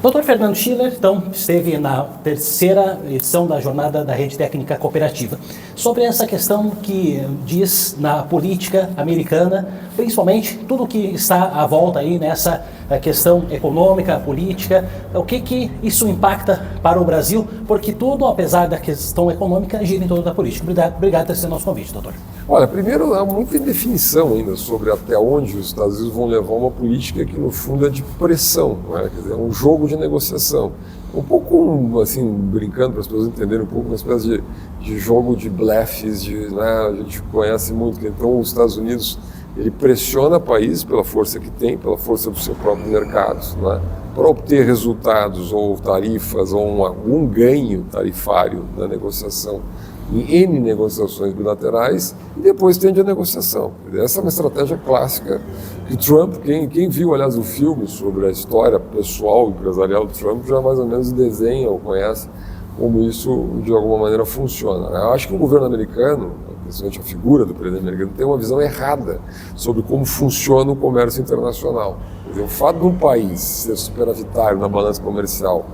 Dr. Fernando Schiller, então, esteve na terceira edição da Jornada da Rede Técnica Cooperativa. Sobre essa questão que diz na política americana, principalmente tudo que está à volta aí nessa questão econômica, política, o que isso impacta para o Brasil, porque tudo, apesar da questão econômica, gira em torno da política. Obrigado por ter aceito nosso convite, doutor. Olha, primeiro, há muita indefinição ainda sobre até onde os Estados Unidos vão levar uma política que, no fundo, é de pressão, né? Quer dizer, é um jogo de negociação. Um pouco, assim, brincando para as pessoas entenderem um pouco, uma espécie de jogo de blefes, né? A gente conhece muito que, então, os Estados Unidos, ele pressiona países pela força que tem, pela força do seu próprio mercado, né? Para obter resultados ou tarifas ou algum ganho tarifário na negociação, em N negociações bilaterais, e depois tende a negociação. Essa é uma estratégia clássica que Trump, quem viu, aliás, o filme sobre a história pessoal empresarial do Trump, já mais ou menos desenha ou conhece como isso, de alguma maneira, funciona. Eu acho que o governo americano, principalmente a figura do presidente americano, tem uma visão errada sobre como funciona o comércio internacional. Quer dizer, o fato de um país ser superavitário na balança comercial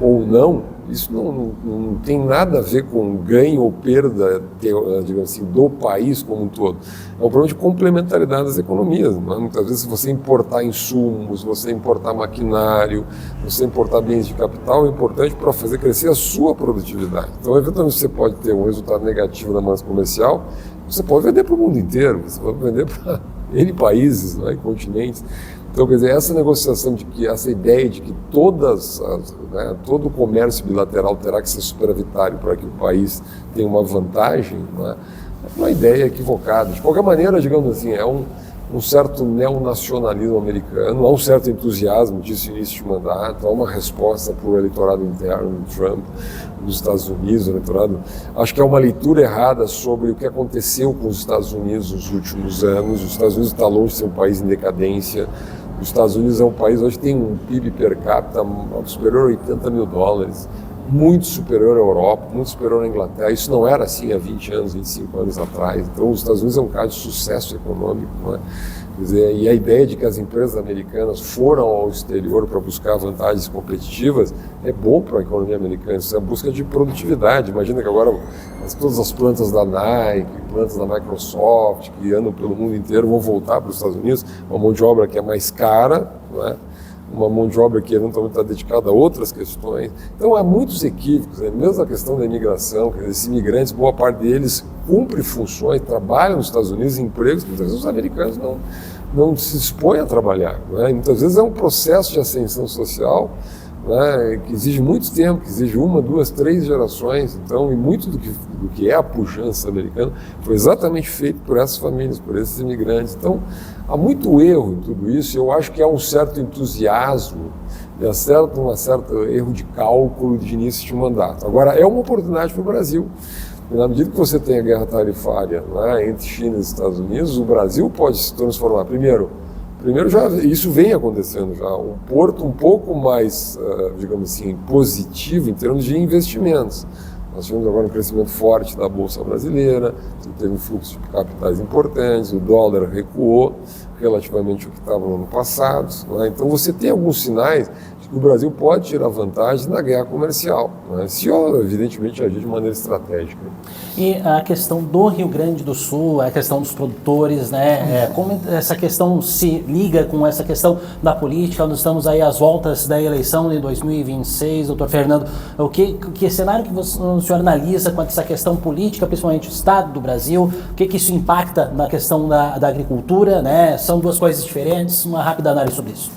ou não, isso não tem nada a ver com ganho ou perda, digamos assim, do país como um todo. É um problema de complementaridade das economias. Né? Muitas vezes, se você importar insumos, você importar maquinário, você importar bens de capital, é importante para fazer crescer a sua produtividade. Então, eventualmente, você pode ter um resultado negativo na balança comercial, você pode vender para o mundo inteiro, você pode vender para N países, né, e continentes. Então, quer dizer, essa negociação essa ideia de que todo o comércio bilateral terá que ser superavitário para que o país tenha uma vantagem, né, é uma ideia equivocada. De qualquer maneira, digamos assim, é um certo neonacionalismo americano, há um certo entusiasmo disso no início de mandato, há uma resposta para o eleitorado interno do Trump nos Estados Unidos, o eleitorado. Acho que há uma leitura errada sobre o que aconteceu com os Estados Unidos nos últimos anos. Os Estados Unidos está longe de ser um país em decadência. Os Estados Unidos é um país hoje que tem um PIB per capita superior a 80 mil dólares, muito superior à Europa, muito superior à Inglaterra. Isso não era assim há 20 anos, 25 anos atrás. Então, os Estados Unidos é um caso de sucesso econômico, não é? Quer dizer, e a ideia de que as empresas americanas foram ao exterior para buscar vantagens competitivas é bom para a economia americana. Isso é a busca de produtividade. Imagina que agora todas as plantas da Nike, plantas da Microsoft, que andam pelo mundo inteiro, vão voltar para os Estados Unidos, uma mão de obra que é mais cara, não é? Uma mão de obra que eventualmente está dedicada a outras questões. Então, há muitos equívocos, né? Mesmo a questão da imigração, quer dizer, esses imigrantes, boa parte deles cumpre funções, trabalham nos Estados Unidos em empregos que muitas vezes os americanos não se dispõem a trabalhar, né? Muitas vezes é um processo de ascensão social, né, que exige muito tempo, que exige 1, 2, 3 gerações. Então, e muito do que é a pujança americana foi exatamente feito por essas famílias, por esses imigrantes. Então, há muito erro em tudo isso. Eu acho que há um certo entusiasmo, um certo erro de cálculo de início de mandato. Agora, é uma oportunidade para o Brasil. Na medida que você tem a guerra tarifária, né, entre China e Estados Unidos, o Brasil pode se transformar, primeiro já isso vem acontecendo já, um porto um pouco mais, digamos assim, positivo em termos de investimentos. Nós tivemos agora um crescimento forte da Bolsa Brasileira, teve um fluxo de capitais importantes, o dólar recuou relativamente ao que estava no ano passado, né? Então você tem alguns sinais de que o Brasil pode tirar vantagem na guerra comercial, né? Se, evidentemente, agir de maneira estratégica. E a questão do Rio Grande do Sul, a questão dos produtores, né? Como essa questão se liga com essa questão da política? Nós estamos aí às voltas da eleição de 2026, doutor Fernando. Que cenário que o senhor analisa quanto a essa questão política, principalmente o Estado do Brasil? O que isso impacta na questão da agricultura, né? São duas coisas diferentes. Uma rápida análise sobre isso.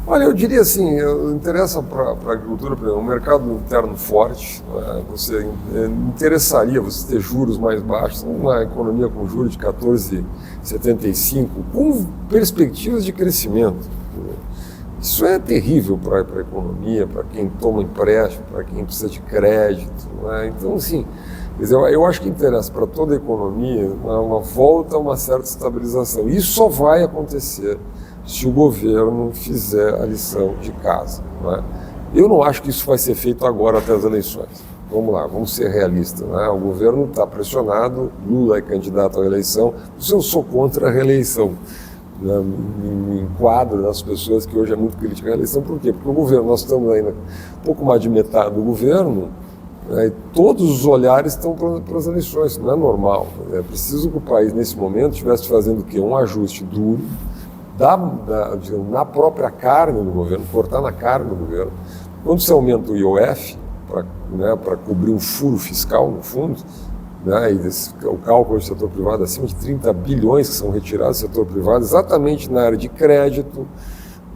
Olha, eu diria assim, interessa para a agricultura, por exemplo, um mercado interno forte, né? Você interessaria você ter juros mais baixos, uma economia com juros de 14,75, com perspectivas de crescimento. Isso é terrível para a economia, para quem toma empréstimo, para quem precisa de crédito, né? Então, assim, eu acho que interessa para toda a economia uma volta a uma certa estabilização. Isso só vai acontecer se o governo fizer a lição de casa, né? Eu não acho que isso vai ser feito agora até as eleições. Vamos lá, vamos ser realistas, né? O governo está pressionado, Lula é candidato à reeleição, eu sou contra a reeleição. né, me enquadro nas pessoas que hoje é muito crítica à eleição. Por quê? Porque o governo, nós estamos ainda um pouco mais de metade do governo, né, e todos os olhares estão para as eleições. Isso não é normal. É preciso que o país, nesse momento, estivesse fazendo o quê? Um ajuste duro digamos, na própria carne do governo, cortar na carne do governo. Quando você aumenta o IOF para cobrir um furo fiscal, no fundo, né, e o cálculo do setor privado acima de 30 bilhões que são retirados do setor privado, exatamente na área de crédito,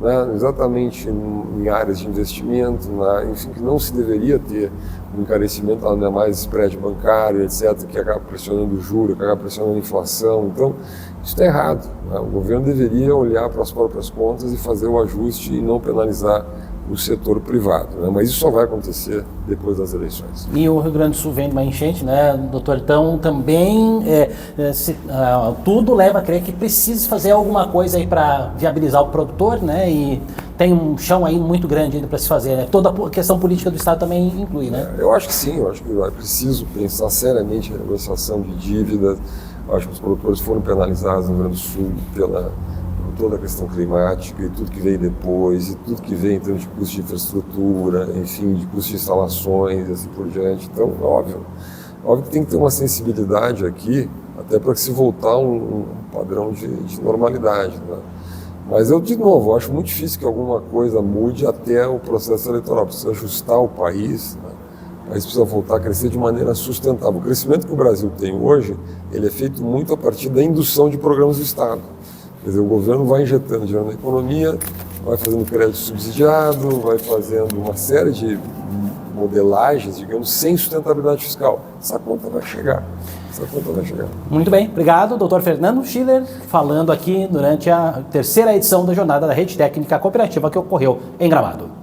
né, exatamente em áreas de investimento, enfim, que não se deveria ter um encarecimento, ainda mais spread bancário, etc., que acaba pressionando o juro, que acaba pressionando a inflação. Então, isso está errado, né? O governo deveria olhar para as próprias contas e fazer o ajuste e não penalizar o setor privado, né? Mas isso só vai acontecer depois das eleições. E o Rio Grande do Sul vem de uma enchente, né, doutor? Então também tudo leva a crer que precisa fazer alguma coisa aí para viabilizar o produtor, né? E tem um chão aí muito grande ainda para se fazer, né? Toda a questão política do Estado também inclui, né? Eu acho que sim, eu acho que é preciso pensar seriamente na negociação de dívidas. Eu acho que os produtores foram penalizados no Rio Grande do Sul por toda a questão climática e tudo que veio depois, e tudo que veio em termos de custo de infraestrutura, enfim, de custo de instalações e assim por diante. Então, óbvio que tem que ter uma sensibilidade aqui, até para que se voltar a um padrão de normalidade, né? Mas eu, de novo, acho muito difícil que alguma coisa mude até o processo eleitoral. Precisa ajustar o país, né? O país precisa voltar a crescer de maneira sustentável. O crescimento que o Brasil tem hoje, ele é feito muito a partir da indução de programas do Estado. Quer dizer, o governo vai injetando dinheiro na economia, vai fazendo crédito subsidiado, vai fazendo uma série de modelagens, digamos, sem sustentabilidade fiscal. Essa conta vai chegar. Muito bem, obrigado, doutor Fernando Schiller, falando aqui durante a terceira edição da jornada da Rede Técnica Cooperativa que ocorreu em Gramado.